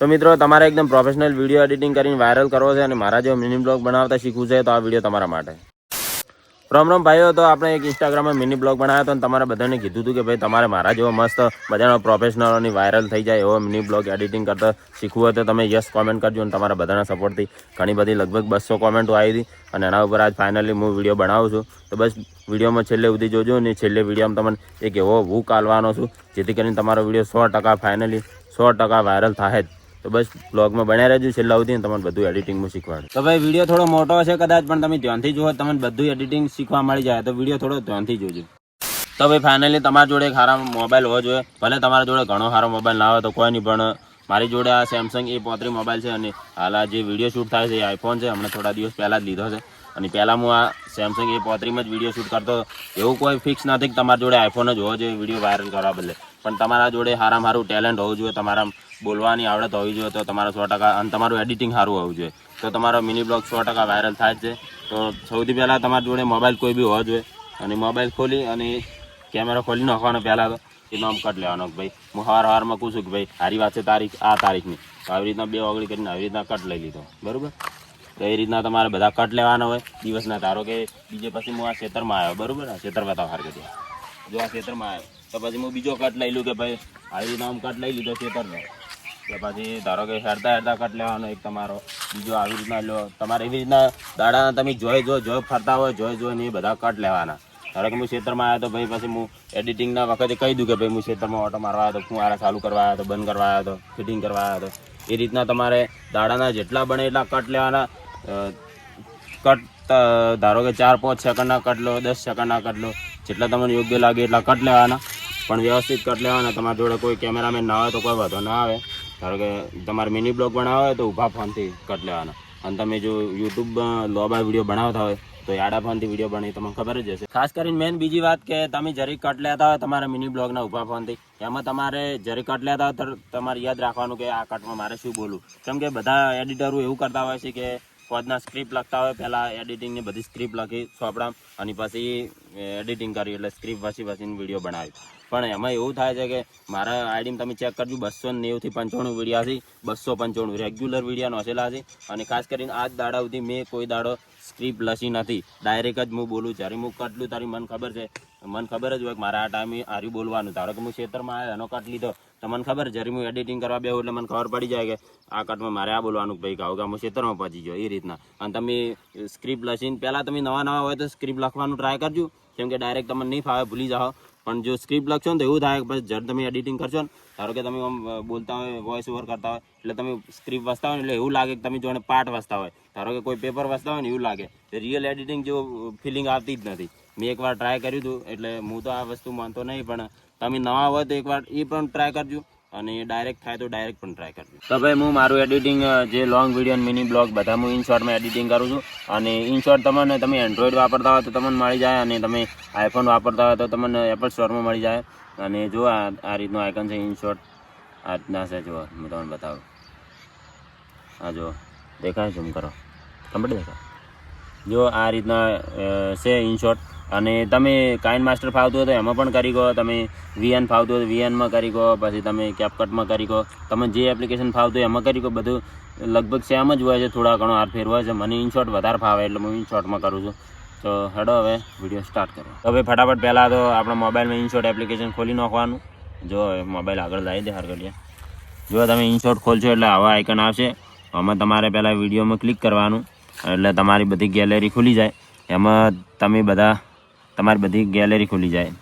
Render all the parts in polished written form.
તો મિત્રો તમારે એકદમ પ્રોફેશનલ વિડીયો એડિટિંગ કરીને વાયરલ કરવો છે અને મારા જેવો મિની બ્લોગ બનાવતા શીખવું છે તો આ વિડીયો તમારા માટે. રામ ભાઈઓ, તો આપણે એક ઇન્સ્ટાગ્રામમાં મિની બ્લોગ બનાવ્યો હતો અને તમારે બધાને કીધું હતું કે ભાઈ તમારે મારા જેવો મસ્ત બધાનો પ્રોફેશનલ અને વાયરલ થઈ જાય એવો મિની બ્લોગ એડિટિંગ કરતા શીખવું હોય તો તમે યસ કોમેન્ટ કરજો. અને તમારા બધાના સપોર્ટથી ઘણી બધી લગભગ 200 કોમેન્ટો આવી હતી અને એના ઉપર આજ ફાઇનલી હું વિડીયો બનાવું છું. તો બસ વિડીયોમાં છેલ્લે સુધી જોજો અને છેલ્લે વિડીયોમાં તમને એક એવો હુક આલવાનો છું જેથી કરીને તમારો વિડીયો 100% ફાઇનલી 100% વાયરલ થાય જ. તો બસ બ્લોગમાં બન્યા રહેજો છેલ્લા સુધી તમને બધું એડિટિંગમાં શીખવાડું. તો ભાઈ વિડીયો થોડો મોટો હશે કદાચ, પણ તમે ધ્યાનથી જુઓ તમને બધું એડિટિંગ શીખવા મળી જાય. તો વિડીયો થોડો ધ્યાનથી જોજો. તો ભાઈ ફાઇનલી તમારા જોડે એક સારા મોબાઈલ હોવો જોઈએ. ભલે તમારા જોડે ઘણો સારો મોબાઈલ ના હોય તો કોઈ નહીં, પણ મારી જોડે આ સેમસંગ A35 મોબાઈલ છે અને હાલ આ જે વિડીયો શૂટ થાય છે એ આઈફોન છે. હમણાં થોડા દિવસ પહેલાં જ લીધો છે અને પહેલાં હું આ સેમસંગ A35 જ વિડીયો શૂટ કરતો. એવું કોઈ ફિક્સ નથી કે તમારા જોડે આઈફોન જ હોવો જોઈએ વિડીયો વાયરલ કરવા બદલે, પણ તમારા જોડે સારામાં સારું ટેલેન્ટ હોવું જોઈએ, તમારા બોલવાની આવડત હોવી જોઈએ, તો તમારા 100% અને તમારું એડિટિંગ સારું હોવું જોઈએ તો તમારો મિની બ્લોગ 100% વાયરલ થાય છે. તો સૌથી પહેલાં તમારા જોડે મોબાઈલ કોઈ બી હોવો જોઈએ અને મોબાઈલ ખોલી અને કેમેરા ખોલી નાખવાનો. પહેલાં તો એનો આમ કટ લેવાનો ભાઈ. હું સવારમાં પૂછું કે ભાઈ સારી વાત છે તારીખની, તો આવી રીતના 2 ઓગળી કરીને આવી રીતના કટ લઈ લીધો, બરાબર. તો એ રીતના તમારે બધા કટ લેવાના હોય દિવસના. ધારો કે બીજે પછી હું આ ખેતરમાં આવ્યો, બરાબર, આ ખેતર બતાવો હાર કરી જો આ ખેતરમાં આવ્યો તો પછી હું બીજો કટ લઈ લઉં કે ભાઈ આવી રીતના આમ કટ લઈ લીધો ખેતરનો. કે પછી ધારો કે હેરતા કટ લેવાનો એક તમારો, બીજો આવી રીતના લો. તમારે એવી રીતના દાડાના તમે જોઈ ફરતા હોય જોઈને એ બધા કટ લેવાના. ધારો કે હું ખેતરમાં આવ્યો તો ભાઈ પછી હું એડિટિંગના વખતે કહી દઉં કે ભાઈ હું ખેતરમાં ઓટો મારવા આવ્યો તો, ફુવારા ચાલુ કરવા આવ્યો તો, બંધ કરવા આવ્યો તો, ફિટિંગ કરવા આવ્યો તો. એ રીતના તમારે દાડાના જેટલા બને એટલા કટ લેવાના. કટ ધારો કે 4-5 સેકન્ડના કટ લો, 10 સેકન્ડના કટ લો, જેટલા તમને યોગ્ય લાગે એટલા કટ લેવાના, પણ વ્યવસ્થિત કટ લેવાના. તમારા જોડે કોઈ કેમેરામેન ના હોય તો કોઈ વાંધો ના આવે. ધારો કે તમારે મિની બ્લોગ બનાવવા હોય તો ઊભા ફોનથી કટ લેવાના. અને તમે જો યુટ્યુબમાં લોબા વિડીયો બનાવતા હોય તો આડા ફોનથી વિડીયો બની તમને ખબર જ હશે. ખાસ કરીને મેન બીજી વાત કે તમે જરી કટ લેતા હોય તમારા મિની બ્લોગના ઊભા ફોનથી, એમાં તમારે જરી કટ લેતા હોય તો તમારે યાદ રાખવાનું કે આ કટમાં મારે શું બોલવું. કેમ કે બધા એડિટરો એવું કરતા હોય છે કે પોતના સ્ક્રિપ્ટ લખતા હોય, પહેલાં એડિટિંગની બધી સ્ક્રિપ્ટ લખી સોંપડા અને પછી એડિટિંગ કરી એટલે સ્ક્રિપ્ટ વાંચીને વિડીયો બનાવી. પણ એમાં એવું થાય છે કે મારા આઈડીમાં તમે ચેક કરજો 290 થી 95 વિડીયા છે, 295 રેગ્યુલર વિડીયા નોસેલા છે. અને ખાસ કરીને આજ દાડા સુધી મેં કોઈ દાડો સ્ક્રિપ્ટ લખી નથી, ડાયરેક્ટ જ હું બોલું. જ્યારે હું કટલું તારી મને ખબર છે, મને ખબર જ હોય કે મારા આ ટાઈમે આર્યું બોલવાનું. ધારો કે હું ખેતરમાં આવ્યો એનો કટ લીધો તો મને ખબર, જ્યારે હું એડિટિંગ કરવા બેહું એટલે મને ખબર પડી જાય કે આ કટમાં મારે આ બોલવાનું ભાઈ ગાઉ હું ખેતરમાં પહોંચી ગયો એ રીતના. અને તમે સ્ક્રિપ્ટ લખીને પહેલાં તમે નવા હોય તો સ્ક્રિપ્ટ લખવાનું ટ્રાય કરજો, કેમ કે ડાયરેક્ટ તમને નહીં ફાવે, ભૂલી જાઓ. પણ જો સ્ક્રિપ્ટ લખશો ને તો એવું થાય કે બસ જ્યારે તમે એડિટિંગ કરશો ને, ધારો કે તમે આમ બોલતા હોય, વોઇસ ઓવર કરતા હોય એટલે તમે સ્ક્રિપ્ટ વાંચતા હોય ને એટલે એવું લાગે કે તમે જોડે પાર્ટ વાંચતા હોય. ધારો કે કોઈ પેપર વાંચતા હોય ને એવું લાગે. રિયલ એડિટિંગ જો ફિલિંગ આવતી જ નથી. મેં એકવાર ટ્રાય કર્યું હતું એટલે હું તો આ વસ્તુ માનતો નહીં, પણ તમે નવા હોય તો એકવાર એ પણ ટ્રાય કરજો અને ડાયરેક્ટ થાય તો ડાયરેક્ટ પણ ટ્રાય કરજો. તો ભાઈ હું મારું એડિટિંગ જે લોંગ વિડીયો મિની બ્લોગ બધા હું ઇનશોર્ટમાં એડિટિંગ કરું છું. અને ઇનશોર્ટ તમે એન્ડ્રોઈડ વાપરતા હોય તો તમને મળી જાય, અને તમે આઈફોન વાપરતા હોય તો તમને એપલ સ્ટોરમાં મળી જાય. અને જો આ રીતનું આઇકન છે ઇનશોર્ટ, આ રીતના છે. જો હું તમને બતાવું, હા જો દેખાય, ઝૂમ કરો, કમ્પ્લીટ દેખાય. જો આ રીતના છે ઇનશોર્ટ. અને તમે કાઇન માસ્ટર ફાવતું હોય તો એમાં પણ કરી ગો, તમે VN ફાવતું હોય તો VNમાં કરી ગો, પછી તમે કેપકટમાં કરી ગો, તમે જે એપ્લિકેશન ફાવતું હોય એમાં કરી ગો. બધું લગભગ સેમ જ હોય છે, થોડા ઘણો હાર ફેર હોય છે. મને ઇનશોર્ટ વધારે ફાવે એટલે હું ઇનશોર્ટમાં કરું છું. તો હેડો હવે વિડીયો સ્ટાર્ટ કરો. તો ભાઈ ફટાફટ પહેલાં તો આપણા મોબાઈલમાં ઇનશોર્ટ એપ્લિકેશન ખોલી નાખવાનું. જો મોબાઈલ આગળ લાવી દે હાર કરીએ. જો તમે ઇનશોર્ટ ખોલશો એટલે આવા આઇકન આવશે. આમાં તમારે પહેલાં વિડીયોમાં ક્લિક કરવાનું એટલે તમારી બધી ગેલેરી ખુલી જાય. એમાં તમારી બધી ગેલેરી ખુલી જાય.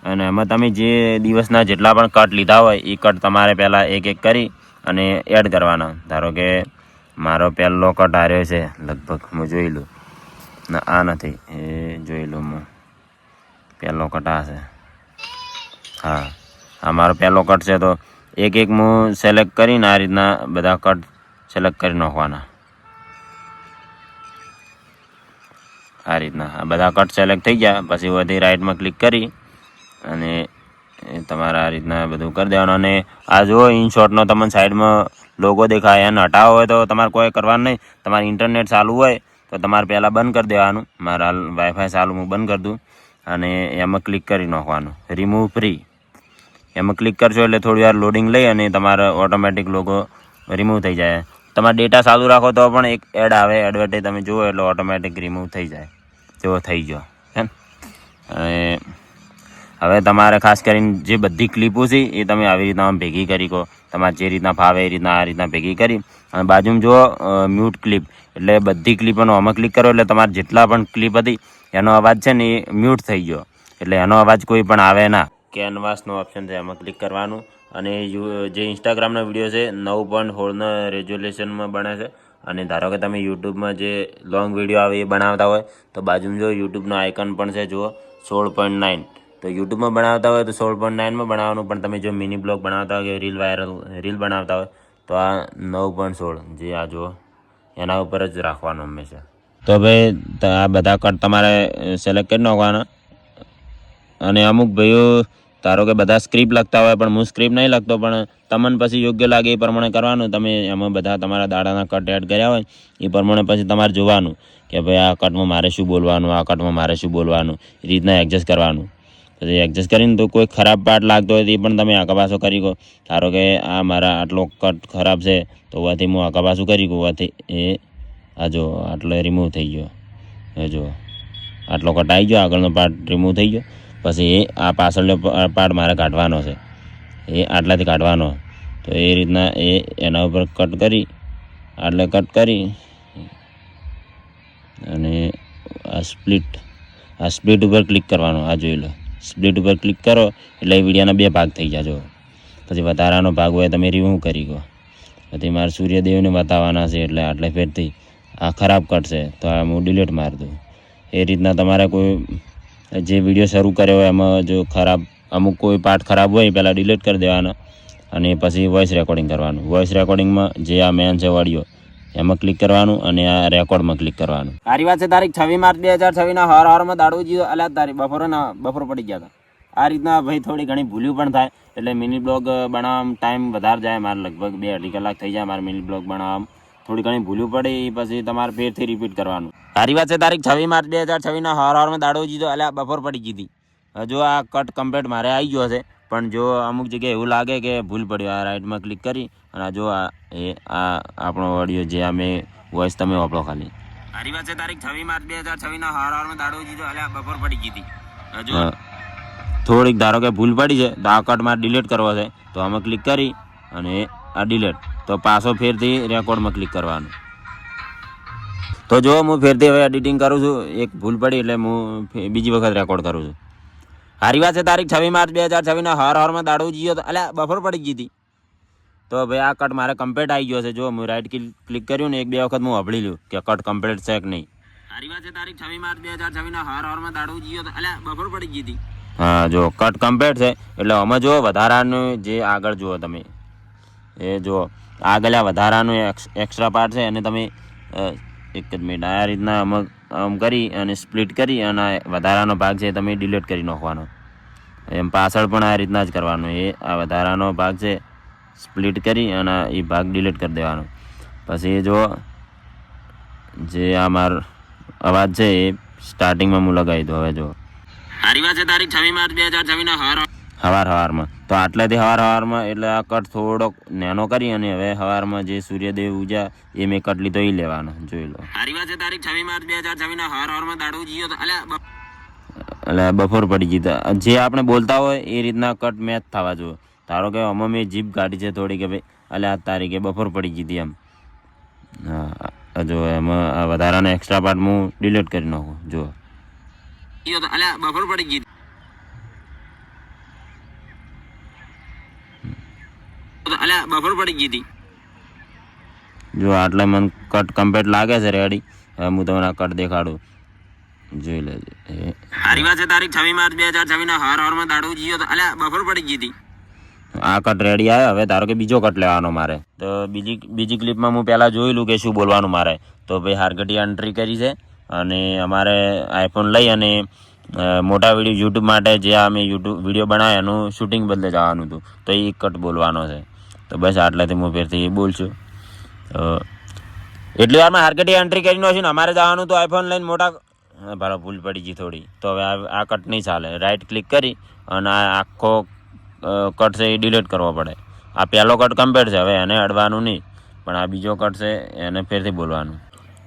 અને એમાં તમે જે દિવસના જેટલા પણ કટ લીધા હોય એ કટ તમારે પહેલાં એક એક કરી અને એડ કરવાના. ધારો કે મારો પહેલો કટ આવ્યો છે, લગભગ હું જોઈ લઉં, ના આ નથી, એ જોઈ લઉં હું. પહેલો કટ આ છે, હા આ મારો પહેલો કટ છે. તો એક એક હું સિલેક્ટ કરીને આ રીતના બધા કટ સિલેક્ટ કરી નાખવાના. આ રીતના આ બધા કટ સિલેક્ટ થઈ ગયા પછી વધી રાઈટમાં ક્લિક કરી અને તમારે આ રીતના બધું કરી દેવાનું. અને આ જો ઇનશોર્ટનો તમને સાઈડમાં લોગો દેખાય, એને હટાવો હોય તો તમારે કોઈ કરવાનું નહીં. તમારે ઇન્ટરનેટ ચાલુ હોય તો તમારે પહેલાં બંધ કરી દેવાનું. મારા વાઈફાઈ ચાલુ હું બંધ કરી દઉં અને એમાં ક્લિક કરી નાખવાનું રિમૂવ ફ્રી. એમાં ક્લિક કરશો એટલે થોડી વાર લોડિંગ લઈ અને તમારો ઓટોમેટિક લોગો રિમૂવ થઈ જાય. તમારે ડેટા ચાલુ રાખો તો પણ એક એડ આવે, એડવર્ટાઈઝ તમે જુઓ એટલે ઓટોમેટિક રિમૂવ થઈ જાય. તેવો થઈ ગયો એમ. અને હવે તમારે ખાસ કરીને જે બધી ક્લિપો છે એ તમે આવી રીતના ભેગી કરી કહો, તમારે જે રીતના ફાવે એ રીતના આ રીતના ભેગી કરી અને બાજુમાં જુઓ મ્યુટ ક્લિપ, એટલે બધી ક્લિપોનો આમાં ક્લિક કરો એટલે તમારે જેટલા પણ ક્લિપ હતી એનો અવાજ છે ને એ મ્યુટ થઈ ગયો, એટલે એનો અવાજ કોઈ પણ આવે ના. કેનવાસનો ઓપ્શન છે એમાં ક્લિક કરવાનું અને જે ઇન્સ્ટાગ્રામનો વિડીયો છે 9.16 રેઝોલ્યુશનમાં બને છે અને ધારો કે તમે યુટ્યુબમાં જે લોંગ વિડીયો આવે એ બનાવતા હોય તો બાજુમાં જો યુટ્યુબનો આઇકન પણ છે જુઓ 16.9, તો યુટ્યુબમાં બનાવતા હોય તો 16.9માં બનાવવાનું, પણ તમે જો મિની બ્લોગ બનાવતા હોય કે રીલ બનાવતા હોય તો આ 9.16 જે આ જુઓ એના ઉપર જ રાખવાનું હંમેશા. તો ભાઈ આ બધા કટ તમારે સિલેક્ટ કરી નાખવાના. અને અમુક ભાઈઓ ધારો કે બધા સ્ક્રિપ્ટ લખતા હોય પણ હું સ્ક્રિપ્ટ નહીં લખતો, પણ તમને પછી યોગ્ય લાગે એ પ્રમાણે કરવાનું. તમે એમાં બધા તમારા દાડાના કટ એડ કર્યા હોય એ પ્રમાણે પછી તમારે જોવાનું કે ભાઈ આ કટમાં મારે શું બોલવાનું, આ કટમાં મારે શું બોલવાનું, એ રીતના એડજસ્ટ કરવાનું. પછી એડજસ્ટ કરીને તો કોઈ ખરાબ પાર્ટ લાગતો હોય તો એ પણ તમે આખા પાછો કરી કહો. ધારો કે આ મારા આટલો કટ ખરાબ છે તો હોવાથી હું આખા પાછું કરી કહું, હોવાથી એ આ જો આટલો રિમૂવ થઈ ગયો. એ જો આટલો કટ આવી ગયો, આગળનો પાર્ટ રિમૂવ થઈ ગયો. પછી એ આ પાછળનો પાર્ટ મારે કાઢવાનો છે, એ આટલાથી કાઢવાનો. તો એ રીતના એના ઉપર કટ કરી આટલે કટ કરી અને આ સ્પ્લિટ ઉપર ક્લિક કરવાનો. આ જોઈ લો, સ્પ્લિટ ઉપર ક્લિક કરો એટલે એ વિડીયોના 2 ભાગ થઈ જાય. જો પછી વધારાનો ભાગ હોય તમે રિમૂવ કરી કહો. પછી મારે સૂર્યદેવને બતાવવાના છે એટલે આટલે ફેરથી આ ખરાબ કટ છે તો આ હું ડિલીટ મારી દઉં. એ રીતના તમારે કોઈ જે વિડીયો શરૂ કર્યો હોય એમાં જો અમુક કોઈ પાર્ટ ખરાબ હોય પહેલાં ડિલીટ કરી દેવાના અને પછી વોઇસ રેકોર્ડિંગ કરવાનું. વોઇસ રેકોર્ડિંગમાં જે આ મેન છે ઓડિયો એમાં ક્લિક કરવાનું અને આ રેકોર્ડમાં ક્લિક કરવાનું. સારી વાત છે. તારીખ 26 માર્ચ 2026 હવારમાં દાડો જીવો અલ્યા તારીખ બપોર પડી ગયા હતા. આ રીતના ભાઈ થોડી ઘણી ભૂલ્યું પણ થાય એટલે મિની બ્લોગ બનાવવામાં ટાઈમ વધારે જાય. મારે લગભગ 2-2.5 કલાક થઈ જાય મારે મિની બ્લોગ બનાવવામાં. થોડી ઘણી ભૂલ્યું પડે એ પછી તમારે ફેરથી રિપીટ કરવાનું. સારી વાત છે. તારીખ 26 માર્ચ 2026 હવારમાં દાડો જીધો અલ્યા બપોર પડી ગઈ હતી. જો આ કટ કમ્પ્લીટ મારે આવી ગયો છે, પણ જો અમુક જગ્યાએ એવું લાગે કે ભૂલ પડ્યો, આ રાઇટમાં ક્લિક કરી અને જો આ આપણો ઓડિયો જે આ મેં વોઇસ તમે વાપરો ખાલી. સારી વાત છે. તારીખ 26 માર્ચ 2026 હવારમાં દાડો જીધો અલ્યા બપોર પડી ગઈ હતી. જો થોડીક ધારો કે ભૂલ પડી છે તો આ કટ મારે ડિલીટ કરવો છે તો આમાં ક્લિક કરી અને આ ડિલીટ, તો પાછો ફેરથી રેકોર્ડમાં ક્લિક કરવાનું. તો જો હું ફેરથી હવે એડિટિંગ કરું છું, એક ભૂલ પડી એટલે હું બીજી વખત રેકોર્ડ કરું છું. સારી વાત છે. તારીખ 26 માર્ચ 2026 હવારમાં દાડો જીયો તો અલ્યા બપોર પડી ગઈ હતી. તો ભાઈ આ કટ મારે કમ્પ્લીટ આવી ગયો છે. જો હું રાઇટ ક્લિક કર્યું ને 1-2 વખત હું સાંભળી લ્યું કે કટ કમ્પ્લીટ છે કે નહીં. સારી વાત છે. તારીખ 26 માર્ચ 2026 હવારમાં દાડો જીયો તો અલ્યા બપોર પડી ગઈ હતી. હા જો કટ કમ્પ્લીટ છે એટલે આમાં જો વધારાનું જે આગળ જુઓ તમે એ જુઓ આગળ આ વધારાનું એક્સ્ટ્રા પાર્ટ છે અને તમે એક જ મિનિટ આ રીતના આમ કરી અને સ્પ્લિટ કરી અને વધારાનો ભાગ છે તમે ડિલીટ કરી નાખવાનો. એમ પાછળ પણ આ રીતના જ કરવાનું. એ આ વધારાનો ભાગ છે સ્પ્લિટ કરી અને એ ભાગ ડિલીટ કરી દેવાનો. પછી જો જે આ મારો અવાજ છે એ સ્ટાર્ટિંગમાં હું લગાવી દઉં. હવે જો સારી વાત છે. તારીખ 26 માર્ચ 2026 હવારમાં તો આટલાથી હવારમાં એટલે આ કટ થોડોક નાનો કરી અને હવે હવારમાં જે સૂર્યદેવ ઉજા એ મેં કટ લીધો એ લેવાનો. જોઈ લો. સારી વાત છે. તારીખ 26 માર્ચ 2026 હવારમાં દાડો જીયો તો એટલે બપોર પડી ગઈ. જે આપણે બોલતા હોય એ રીતના કટ મેચ થવા જોઈએ. ધારો કે આમાં મેં જીભ કાઢી છે થોડી કે ભાઈ આ તારીખે બપોર પડી ગઈ હતી એમ. હા જો એમાં વધારાના એક્સ્ટ્રા પાર્ટ હું ડિલીટ કરી નાખું. જો બપોર પડી ગઈ બપોર પડી ગઈ હતી. જો આટલે મને કટ કમ્પ્લીટ લાગે છે રેડી. હવે હું તમને કટ દેખાડું, જોઈ લેજો. સારી વાત છે. તારીખ 26 માર્ચ 2026 હવારમાં દાડો જીયો તો બપોર પડી ગઈ હતી. આ કટ રેડી આવ્યો. હવે ધારો કે બીજો કટ લેવાનો મારે તો બીજી ક્લિપમાં હું પહેલાં જોયેલું કે શું બોલવાનું મારે. તો ભાઈ હારગટી એન્ટ્રી કરી છે અને અમારે આઈફોન લઈ અને મોટા વિડીયો યુટ્યુબ માટે જે અમે વિડીયો બનાવ્યા એનું શૂટિંગ બદલે જવાનું હતું તો એ કટ બોલવાનો છે. તો બસ આટલાથી હું ફેરથી બોલશું. એટલી વારમાં હારગટી એન્ટ્રી કરી નાખી ને અમારે જવાનું તો આઈફોન લઈને મોટા ભાડો ભૂલ પડી ગઈ થોડી. તો હવે આ કટ નહીં ચાલે. રાઇટ ક્લિક કરી અને આ આખો કટ છે એ ડિલીટ કરવો પડે. આ પહેલો કટ કમ્પ્લીટ છે, હવે એને અડવાનું નહીં, પણ આ બીજો કટ છે એને ફેરથી બોલવાનું.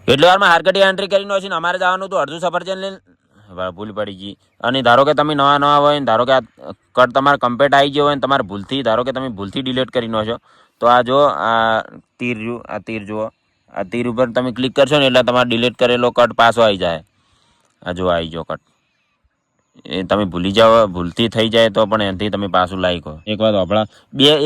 એટલી વારમાં હારકટી એન્ટ્રી કરીને છે ને અમારે જવાનું હતું અડધું સફરજન લઈને, ભૂલ પડી ગઈ. અને ધારો કે તમે નવા હોય ને ધારો કે આ કટ તમારે કમ્પ્લીટ આવી ગયો હોય ને તમારે ભૂલથી ધારો કે તમે ભૂલથી ડિલીટ કરી નો છો, તો આ જો આ તીર જુઓ, આ તીર ઉપર તમે ક્લિક કરશો ને એટલે તમારે ડિલીટ કરેલો કટ પાછો આવી જાય. આ જો આવી ગયો કટ, એ તમે ભૂલી જાઓ, ભૂલથી થઈ જાય તો પણ એનાથી તમે પાછું લાઈકો. એક વાર હોપળા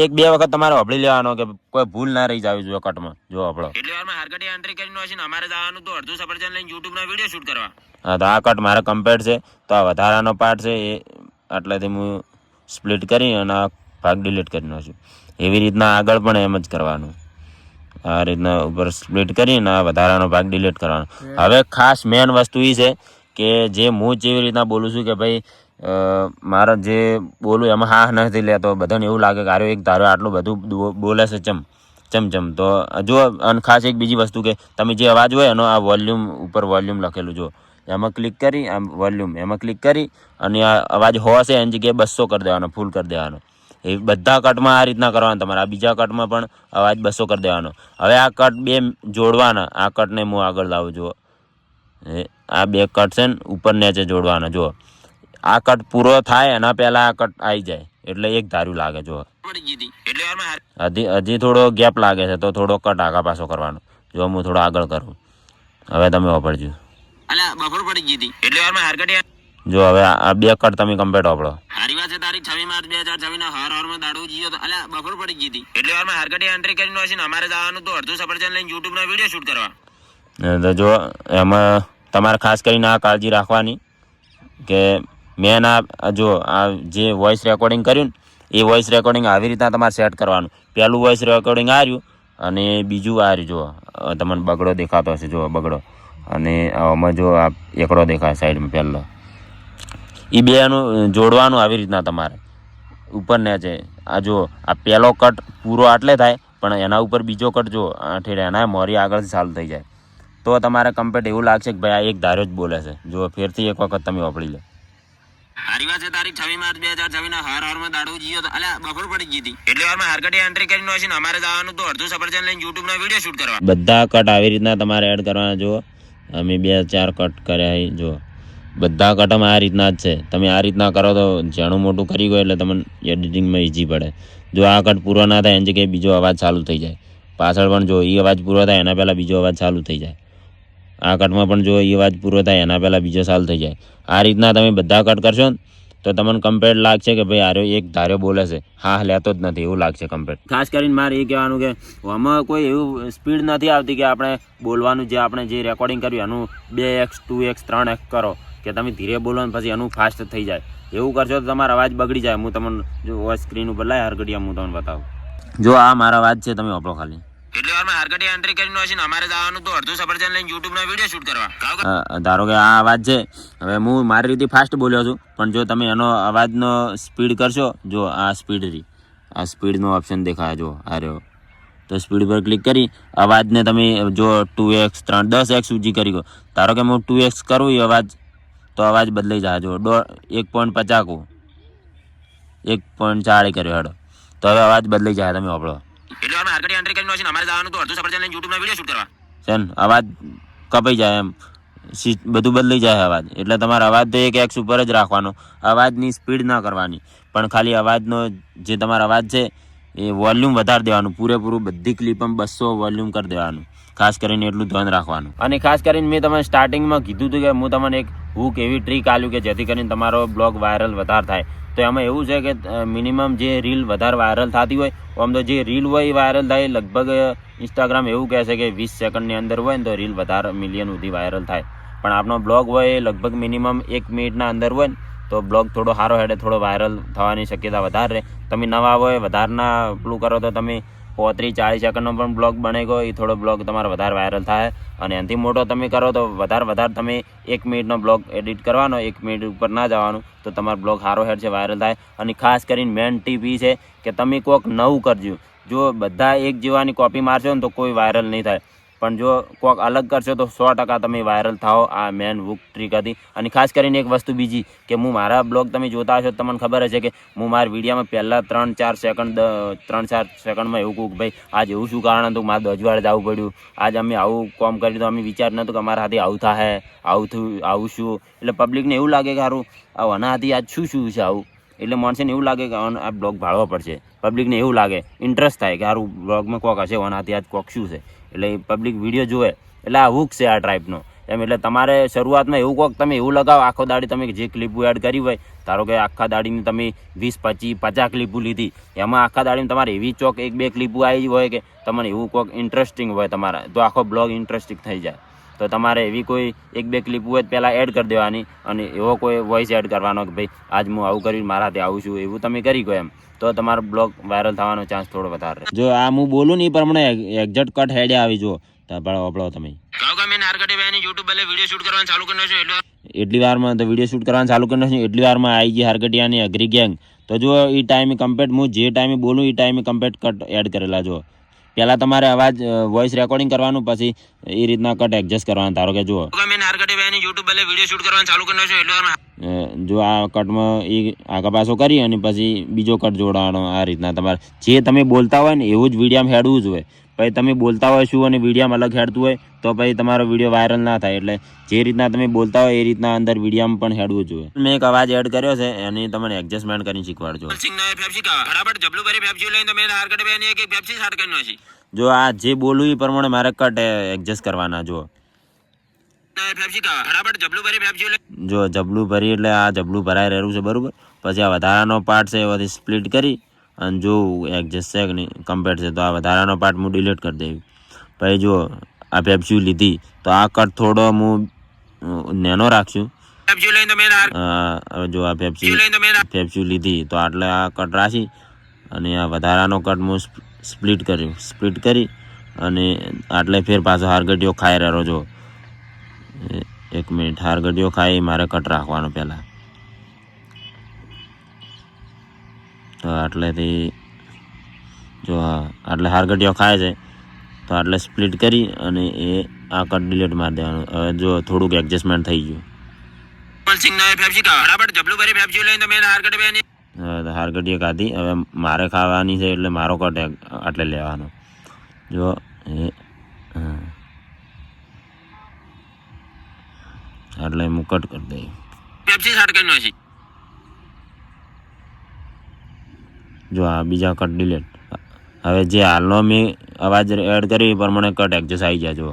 એક બે વખત તમારે હોપળી લેવાનો કે કોઈ ભૂલ ના રહી જાવી જોઈએ કટમાં. જો હોપળો એટલી વારમાં હારકટી એન્ટ્રી કરીને છે ને અમારે જવાનું તો અડધું સફરજન લઈને યુટ્યુબના વિડીયો શૂટ કરવા. હા, તો આ કટ મારે કમ્પ્લીટ છે, તો આ વધારાનો પાર્ટ છે એ આટલાથી હું સ્પ્લિટ કરી અને આ ભાગ ડિલીટ કરી નાખું. એવી રીતના આગળ પણ એમ જ કરવાનું, આ રીતના ઉપર સ્પ્લિટ કરીને આ વધારાનો ભાગ ડિલીટ કરવાનો. હવે ખાસ મેન વસ્તુ એ છે કે જે હું જેવી રીતના બોલું છું કે ભાઈ મારે જે બોલું એમાં હા નથી લેતો, બધાને એવું લાગે કે આરો એક ધારો આટલું બધું બોલે છે ચમ. તો જો અને ખાસ એક બીજી વસ્તુ કે તમે જે અવાજ હોય એનો આ વોલ્યુમ ઉપર વોલ્યુમ લખેલું જો એમાં ક્લિક કરી, આમ વોલ્યુમ એમાં ક્લિક કરી અને આ અવાજ હોશે એની જગ્યાએ 200 કરી દેવાનો, ફૂલ કરી દેવાનો. એ બધા કટમાં આ રીતના કરવાનું તમારે. આ બીજા કટમાં પણ અવાજ 200 કરી દેવાનો. હવે આ કટ બે જોડવાના, આ કટને હું આગળ લાવું જુઓ, આ બે કટ છે ને ઉપર નીચે જોડવાના. જો આ કટ પૂરો થાય એના પહેલા આ કટ આવી જાય એટલે એક ધાર્યું લાગે. જો હજી થોડો ગેપ લાગે છે તો થોડો કટ આગા પાછો કરવાનો. જો હું થોડો આગળ કરું, હવે તમે વાપરજો. બફર પડી ગઈ હતી એટલે વારમાં હારકટી. જો હવે આ બે કટ તમે કમ્પ્લીટ વાપરો. હારી વાત છે, તારીખ 26 માર્ચ 2026 ના હરમાં દાડો જીયો તો અલ્યા બફર પડી ગઈ હતી એટલે વારમાં હારકટી એન્ટ્રી કરીને છે ને અમારે જવાનું તો અડધું સફરજન લઈને યુટ્યુબના વિડીયો શૂટ કરવા. તો જો એમાં તમારે ખાસ કરીને આ કાળજી રાખવાની કે મેન આ જો આ જે વોઇસ રેકોર્ડિંગ કર્યું ને એ વોઇસ રેકોર્ડિંગ આવી રીતના તમારે સેટ કરવાનું. પહેલું વોઇસ રેકોર્ડિંગ આ રહ્યું અને બીજું આ રહ્યું. જો તમને બગડો દેખાતો હશે, જો બગડો, અને આમાં જો આ એકડો દેખાય સાઈડમાં પહેલો, એ બેનું જોડવાનું આવી રીતના તમારે ઉપર નીચે. આ જો આ પહેલો કટ પૂરો આટલે થાય પણ એના ઉપર બીજો કટ જો ઠેર એના મોરી આગળથી ચાલુ થઈ જાય તો તમારે કમ્પ્લીટ એવું લાગશે કે ભાઈ આ એક ધારો જ બોલે છે. જો ફેરથી એક વખત તમે વાપરી લો. હારી વાત છે, તારીખ 26 માર્ચ 2026 ના હરમાં દાડો જીયો તો અલ્યા બફર પડી ગઈ હતી એટલે વારમાં હારકટી એન્ટ્રી કરીને છે ને અમારે જવાનું તો અડધું સફરજન લઈને યુટ્યુબના વિડીયો શૂટ કરવા. બધા કટ આવી રીતના તમારે એડ કરવાના. જો અમે 2-4 કટ કર્યા. જો બધા કટમાં આ રીતના જ છે. તમે આ રીતના કરો તો જાણું મોટું કરી ગયો એટલે તમને એડિટિંગમાં ઇઝી પડે. જો આ કટ પૂરો ના થાય એની જગ્યાએ બીજો અવાજ ચાલુ થઈ જાય. પાછળ પણ જો એ અવાજ પૂરો થાય એના પહેલાં બીજો અવાજ ચાલુ થઈ જાય. આ કટમાં પણ જો એ અવાજ પૂરો થાય એના પહેલાં બીજો ચાલુ થઈ જાય. આ રીતના તમે બધા કટ કરશો ને તો તમને કમ્પ્લીટ લાગશે કે ભાઈ આરો એક ધાર્યો બોલે છે, હા લેતો જ નથી એવું લાગશે કમ્પ્લીટ. ખાસ કરીને મારે એ કહેવાનું કે આમાં કોઈ એવું સ્પીડ નથી આવતી કે આપણે બોલવાનું જે આપણે જે રેકોર્ડિંગ કર્યું એનું 2x 2x 3x કરો કે તમે ધીરે બોલો ને પછી એનું ફાસ્ટ થઈ જાય. એવું કરશો તો તમારો અવાજ બગડી જાય. હું તમને જો સ્ક્રીન ઉપર લાય હારકટીયા હું તમને બતાવું. જો આ મારો અવાજ છે, તમે વાપરો ખાલી. એટલે વારમાં હારકટી એન્ટ્રી કરીને છે ને અમારે જવાનું તો અડધું સફરજન લઈને યુટ્યુબના વિડીયો શૂટ કરવા. ધારો કે આ અવાજ છે, હવે હું મારી રીતે ફાસ્ટ બોલ્યો છું પણ જો તમે એનો અવાજનો સ્પીડ કરશો, જો આ સ્પીડ રહી, આ સ્પીડનો ઓપ્શન દેખાય જો આ રહ્યો, તો સ્પીડ પર ક્લિક કરી અવાજને તમે જો 2x 3 10x ઊંચી કરી ગયો. ધારો કે હું 2x કરું એ અવાજ તો અવાજ બદલાઈ જાય. જો 1.50 1.4 કર્યો હેડો તો હવે અવાજ બદલાઈ જાય. તમે વાપરો એટલે અમે હારકટી એન્ટ્રી કરીને છે ને અમારે જવાનું તો અડધું સફરજન લઈને યુટ્યુબના વિડીયો શૂટ કરવા છે ને અવાજ કપાઈ જાય એમ બધું બદલાઈ જાય અવાજ. એટલે તમારે અવાજ તો 1x ઉપર જ રાખવાનો, અવાજની સ્પીડ ના કરવાની, પણ ખાલી અવાજનો જે તમારો અવાજ છે એ વોલ્યુમ વધારી દેવાનું. પૂરેપૂરું બધી ક્લિપમાં 200 વોલ્યુમ કરી દેવાનું. ખાસ કરીને એટલું ધ્યાન રાખવાનું. અને ખાસ કરીને મેં તમને સ્ટાર્ટિંગમાં કીધું હતું કે હું તમને એક હુક એવી ટ્રીક આલ્યું કે જેથી કરીને તમારો બ્લોગ વાયરલ વધારે થાય. તો એમાં એવું છે કે મિનિમમ જે રીલ વધારે વાયરલ થતી હોય, આમ તો જે રીલ હોય એ વાયરલ થાય લગભગ ઇન્સ્ટાગ્રામ એવું કહે છે કે 20 સેકન્ડની અંદર હોય ને તો રીલ વધારે મિલિયન સુધી વાયરલ થાય. પણ આપણો બ્લોગ હોય એ લગભગ મિનિમમ 1 મિનિટના અંદર હોય ને તો બ્લોગ થોડો સારો હેડે, થોડો વાયરલ થવાની શક્યતા વધારે રહે. તમે નવા હોય વધારના પેલું કરો તો તમે 35-40 સેકન્ડનો પણ બ્લોગ બને ગયો એ થોડો બ્લોગ તમારો વધારે વાયરલ થાય. અને એનાથી મોટો તમે કરો તો વધારે તમે 1 મિનિટનો બ્લોગ એડિટ કરવાનો, 1 મિનિટ ઉપર ના જવાનું તો તમારો બ્લોગ સારો હેડ છે, વાયરલ થાય. અને ખાસ કરીને મેન ટીપ એ છે કે તમે કોઈક નવું કરજો. જો બધા એક જેવાની કોપી મારશો ને તો કોઈ વાયરલ નહીં થાય. પણ જો કોઈક અલગ કરશો તો 100% તમે વાયરલ થાઓ. આ મેન વુક ટ્રીક હતી. અને ખાસ કરીને એક વસ્તુ બીજી કે હું મારા બ્લોગ તમે જોતા હશો તમને ખબર હશે કે હું મારા વિડીયોમાં પહેલાં 3-4 સેકન્ડમાં એવું કહું કે ભાઈ આજ એવું શું કારણ હતું મારે દજવાડ જવું પડ્યું, આજ અમે આવું કામ કર્યું તો અમે વિચાર નહોતું કે અમારા હાથે આવું થાય, આવું થયું, આવું શું. એટલે પબ્લિકને એવું લાગે કે સારું આના હાથી આજ શું છે આવું. એટલે માણસને એવું લાગે કે આ બ્લોગ ભાળવો પડશે. પબ્લિકને એવું લાગે, ઇન્ટરેસ્ટ થાય કે સારું બ્લોગમાં કોક હશે આનાથી આજ કોક શું છે. એટલે પબ્લિક વિડીયો જોવે એટલે આ હુક છે આ ટાઈપનો એમ. એટલે તમારે શરૂઆતમાં એવું કોક તમે એવું લગાવો આખો દાડી તમે જે ક્લિપો એડ કરી હોય, ધારો કે આખા દાડીની તમે 20-25-50 ક્લિપો લીધી, એમાં આખા દાડીમાં તમારે એવી ચોક 1-2 ક્લિપો આવી હોય કે તમને એવું કોક ઇન્ટરેસ્ટિંગ હોય તમારા, તો આખો બ્લોગ ઇન્ટરેસ્ટિંગ થઈ જાય. તો તમારે એવી કોઈ 1-2 ક્લિપ હોય પહેલાં એડ કરી દેવાની અને એવો કોઈ વોઇસ એડ કરવાનો કે ભાઈ આજ હું આવું કર્યું મારા હાથે આવું છું, એવું તમે કરી ગયો એમ, તો તમારો બ્લોગ વાયરલ થવાનો ચાન્સ થોડો વધારે. જો આ હું બોલું નહીં પણ મને એક્ઝેક્ટ કટ હેડે આવી જો આપડો તમે એટલી વારમાં તો વિડીયો શૂટ કરવાનું ચાલુ કરી નાખ્યું. એટલી વારમાં આવી ગઈ હારગટિયાની અગ્રી ગેંગ. તો જો એ ટાઈમે કમ્પ્લીટ હું જે ટાઈમે બોલું એ ટાઈમે કમ્પ્લીટ કટ એડ કરેલા. જો પહેલાં તમારે અવાજ વોઇસ રેકોર્ડિંગ કરવાનું, પછી એ રીતના કટ એડજસ્ટ કરવાનું. ધારો કે જો જો આ કટમાં એ આગા પાછો કરી અને પછી બીજો કટ જોડાવાનો. આ રીતના તમારે જે તમે બોલતા હોય ને એવું જ વિડીયામાં હેડવું જ હોય. પછી તમે બોલતા હોય શું અને વિડીયામાં અલગ હેડતું હોય તો પછી તમારો વિડીયો વાયરલ ના થાય. એટલે જે રીતના તમે બોલતા હોય એ રીતના અંદર વિડીયામાં પણ હેડવું જોઈએ. મેં એક અવાજ એડ કર્યો છે એની તમને એડજસ્ટમેન્ટ કરીને શીખવાડજો. જો આ જે બોલું એ પ્રમાણે મારે કટ એડજસ્ટ કરવાના. જો જબલું ભરી એટલે આ જબલું ભરાઈ રહ્યું છે બરાબર. પછી આ વધારાનો પાર્ટ છે એમાંથી સ્પ્લિટ કરી અને જો એડજસ્ટ છે કે નહીં કમ્પ્લીટ છે તો આ વધારાનો પાર્ટ હું ડિલીટ કરી દેવી. પછી જો આ પેપ્સ્યુ લીધી તો આ કટ થોડો હું નેનો રાખશું. જો આ પેપ્સ્યુ લીધી તો આટલે આ કટ રાખી અને આ વધારાનો કટ હું સ્પ્લિટ કરી અને આટલે ફેર પાછો હારગટીઓ ખાઈ રહ્યો. જો 1 મિનિટ, હારગટીઓ ખાઈ મારે કટ રાખવાનો પહેલાં. તો આટલેથી જો આટલે હારગટીઓ ખાય છે તો આટલે સ્પ્લિટ કરી અને એ આ કટ ડિલીટ મારી દેવાનું. હવે જો થોડુંક એડજસ્ટમેન્ટ થઈ ગયું. હારગટીઓ ખાધી, હવે મારે ખાવાની છે એટલે મારો કટ આટલે લેવાનો. જો એટલે હું કટ કરી દઈ. જો આ બીજા કટ ડિલીટ. હવે જે હાલનો મેં અવાજ એડ કરી એ પ્રમાણે કટ એડજસ્ટ આવી જાય. જો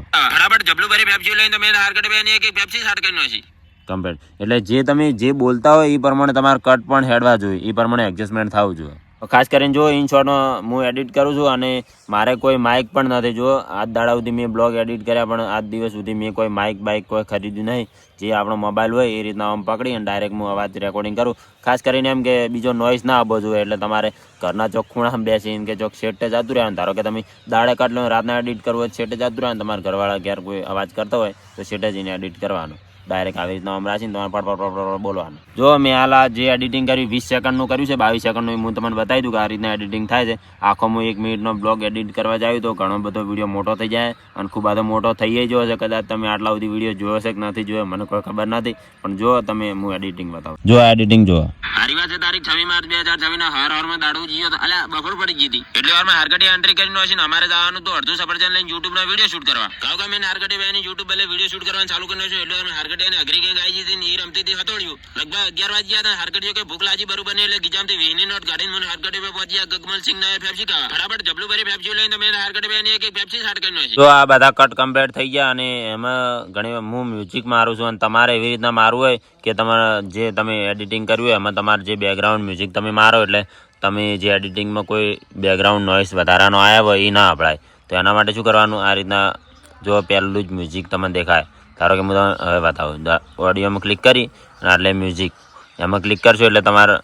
કમ્પ્લીટ. એટલે જે તમે જે બોલતા હોય એ પ્રમાણે તમારે કટ પણ હેડવા જોઈએ, એ પ્રમાણે એડજસ્ટમેન્ટ થવું જોઈએ. ખાસ કરીને જો ઇન શોર્ટમાં હું એડિટ કરું છું અને મારે કોઈ માઇક પણ નથી. જો આજ દાડા સુધી મેં બ્લોગ એડિટ કર્યા પણ આજ દિવસ સુધી મેં કોઈ માઇક કોઈ ખરીદ્યું નહીં. જે આપણો મોબાઈલ હોય એ રીતના આમ પકડી અને ડાયરેક્ટ હું અવાજ રેકોર્ડિંગ કરું. ખાસ કરીને એમ કે બીજો નોઇઝ ના આવવો જોઈએ. એટલે તમારે ઘરના ચોક ખૂણામાં બેસીને કે ચોક શેટે જતું રહેવાનું. ધારો કે તમે દાડે કાઢ લો રાતના એડિટ કરવું હોય શેટે જતું રહેવાનું. તમારા ઘરવાળા ઘેર કોઈ અવાજ કરતો હોય તો શેટે જઈને એડિટ કરવાનું. ડાયરેક્ટ આવી રીતના આમ રાખીને તમારે પડ બોલવાનું. જો મેં હાલ જે એડિટિંગ કર્યું 20 સેકન્ડનું કર્યું છે, 22 સેકન્ડનું હું તમને બતાવી દઉં કે આ રીતના એડિટિંગ થાય છે. આખો હું 1 મિનિટનો બ્લોગ એડિટ કરવા જાઉં તો ઘણો બધો વિડીયો મોટો થઈ જાય અને ખૂબ બધો મોટો થઈ ગયો છે. કદાચ તમે આટલા સુધી વિડીયો જોયો છે કે નથી જોયો મને કોઈ ખબર નથી, પણ જો તમે હું એડિટિંગ બતાવું. જો એડિટિંગ જો હારી વાત છે. તારીખ 26 માર્ચ 2026 હવારમાં દાડો જીયો તો અલ્યા બપોર પડી ગઈ હતી. એટલે વારમાં હારગટી એન્ટ્રી કરીને હશે ને અમારે જવાનું તો અડધું સફરજન લઈને YouTube ના વિડીયો શૂટ કરવા. કાવ કે મેં હારગટી ભાઈની YouTube પર વિડીયો શૂટ કરવાનું ચાલુ કરી નાખ્યું. એટલે હારગટી અને અઘરી ગેંગ આવી જતી ને એ રમતી હતી હતોડ્યું. લગભગ 11 વાગ્યા હતા. હારગટીઓ કે ભૂખ લાગી બરોબર નહીં એટલે ગીજામથી વેની નોટ ગાડીને મને હારગટી પર પહોંચ્યા. ગગમલસિંહ ના પેપ્સી ખાવા ફટાફટ જબલું ભરી પેપ્સી લઈને મેં હારગટી ભાઈની એક પેપ્સી સ્ટાર્ટ કરી નાખી. તો આ બધા કટ કમ્પ્લીટ થઈ ગયા અને એમાં ઘણી હું મ્યુઝિક મારું છું અને તમારે એવી રીતના મારવું હોય કે તમારે જે તમે એડિટિંગ કર્યું હોય એમાં તમારે જે બેકગ્રાઉન્ડ મ્યુઝિક તમે મારો એટલે તમે જે એડિટિંગમાં કોઈ બેકગ્રાઉન્ડ નોઇસ વધારાનો આવ્યા હોય એ ના અપડાય. તો એના માટે શું કરવાનું, આ રીતના જો પહેલું જ મ્યુઝિક તમને દેખાય. ધારો કે હું તમને હવે બતાવું. ઓડિયોમાં ક્લિક કરી અને એટલે મ્યુઝિક એમાં ક્લિક કરશો એટલે તમારે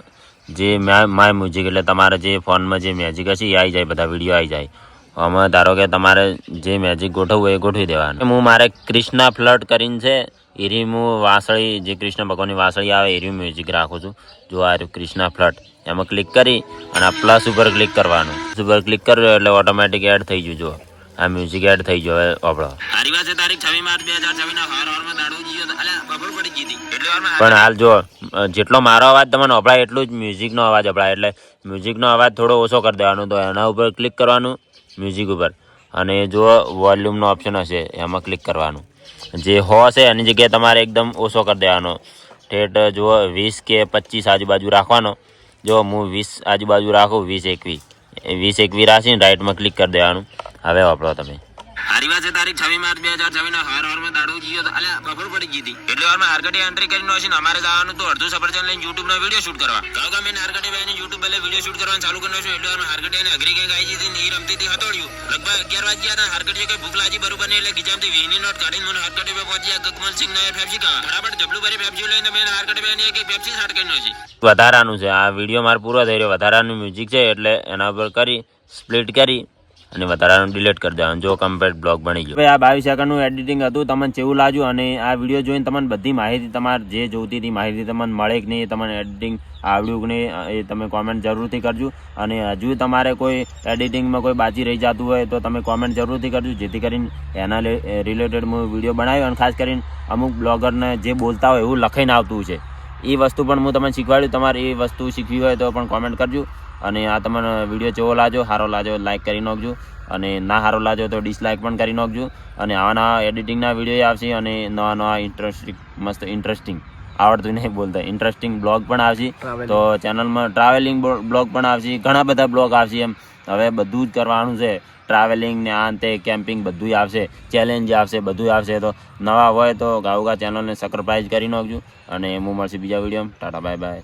જે માય મ્યુઝિક એટલે તમારે જે ફોનમાં જે મેજિક હશે એ આવી જાય, બધા વિડીયો આવી જાય. આમાં ધારો કે તમારે જે મેજિક ગોઠવવું હોય એ ગોઠવી દેવાનું. હું મારે કૃષ્ણા ફ્લડ કરીને છે એરી હું વાંસળી જે કૃષ્ણ ભગવાનની વાંસળી આવે એરી મ્યુઝિક રાખું છું. જો આ રહ્યું કૃષ્ણા ફ્લડ, એમાં ક્લિક કરી અને આ પ્લસ ઉપર ક્લિક કરવાનું. ઉપર ક્લિક કર્યો એટલે ઓટોમેટિક એડ થઈ ગયું. જો આ મ્યુઝિક એડ થઈ ગયો હવે આપણો. મારી પાસે તારીખ 26 માર્ચ 2026 ના હવારમાં દાડો જીયો તો અલ્યા બબલ પડી ગઈ હતી એટલે વારમાં. પણ હાલ જો જેટલો મારો અવાજ તમને વપરાય એટલું જ મ્યુઝિકનો અવાજ વપરાય. એટલે મ્યુઝિકનો અવાજ થોડો ઓછો કરી દેવાનો. તો એના ઉપર ક્લિક કરવાનું મ્યુઝિક ઉપર, અને જો વોલ્યુમનો ઓપ્શન હશે એમાં ક્લિક કરવાનું. જે હશે એની જગ્યાએ તમારે એકદમ ઓછો કરી દેવાનો. ઠેઠ જુઓ 20 કે 25 આજુબાજુ રાખવાનો. જો હું 20 આજુબાજુ રાખું, 20-21 રાખીને રાઈટમાં ક્લિક કરી દેવાનું. હવે વાપરો તમે. મારી પાસે તારીખ 26 માર્ચ 2026 ના હવારમાં દાડો જીયો તો અલ્યા બપોર પડી ગઈ હતી એટલે વારમાં હારકટી એન્ટ્રી કરીને હશે ને અમારે જવાનું તો અડધું સફરજન લઈને YouTube નો વિડીયો શૂટ કરવા. કહો મેં હારકટી ભાઈને YouTube પર વિડીયો શૂટ કરવાનું ચાલુ કર્યું છે એટલે વારમાં હારકટી એને અઘરી કંઈક આવી હતી ને એ રમતી હતી હતોડ્યું. લગભગ 11 વાગ્યા હતા. હારકટી કઈ ભૂખ લાગી બરોબર નહીં એટલે ગીજામથી વીની નોટ કાઢીને મને હારકટી પર પહોંચ્યા. ગગમલ સિંહ ને પેપ્સી ખાવા બરાબર જબલું ભરી પેપ્સી લઈને મેં હારકટી ભાઈને એક પેપ્સી સ્ટાર્ટ કરીને હશે. વધારાનું છે આ વિડીયો મારો પૂરો થઈ રહ્યો. વધારાનું મ્યુઝિક છે એટલે એના ઉપર કરી સ્પ્લિટ કરી અને વધારાનું ડિલીટ કરી દેવાનું. જો કમ્પ્લીટ બ્લોગ બની ગયો. આ 22 સેકન્ડનું એડિટિંગ હતું. તમને કેવું લાગ્યું? અને આ વિડીયો જોઈને તમને બધી માહિતી તમારે જે જોઈતી હતી માહિતી તમને મળે કે નહીં, તમને એડિટિંગ આવડ્યું કે નહીં એ તમે કોમેન્ટ જરૂરથી કરજો. અને હજુ તમારે કોઈ એડિટિંગમાં કોઈ બાકી રહી જતું હોય તો તમે કોમેન્ટ જરૂરથી કરજો, જેથી કરીને એના રિલેટેડ હું વિડીયો બનાવ્યો. અને ખાસ કરીને અમુક બ્લોગરને જે બોલતા હોય એવું લખાઈને આવતું છે એ વસ્તુ પણ હું તમને શીખવાડ્યું. તમારે એ વસ્તુ શીખવી હોય તો પણ કોમેન્ટ કરજો. અને આ તમને વિડીયો કેવો લાગ્યો, સારો લાગ્યો લાઇક કરી નાખજો, અને ના સારો લાગ્યો તો ડિસલાઇક પણ કરી નાખજો. અને આવા નવા એડિટિંગના વિડીયો આવશે અને નવા ઇન્ટરેસ્ટિંગ આવડતું નહીં બોલતા ઇન્ટરેસ્ટિંગ બ્લોગ પણ આવશે. તો ચેનલમાં ટ્રાવેલિંગ બ્લોગ પણ આવશે, ઘણા બધા બ્લોગ આવશે. એમ હવે બધું જ કરવાનું છે. ટ્રાવેલિંગ ને આ તે કેમ્પિંગ બધું આવશે, ચેલેન્જ આવશે, બધું આવશે. તો નવા હોય તો ગાઉગા ચેનલને સબસ્ક્રાઇબ કરી નાખજો. અને હું મળશે બીજા વિડીયોમાં. Tata bye bye.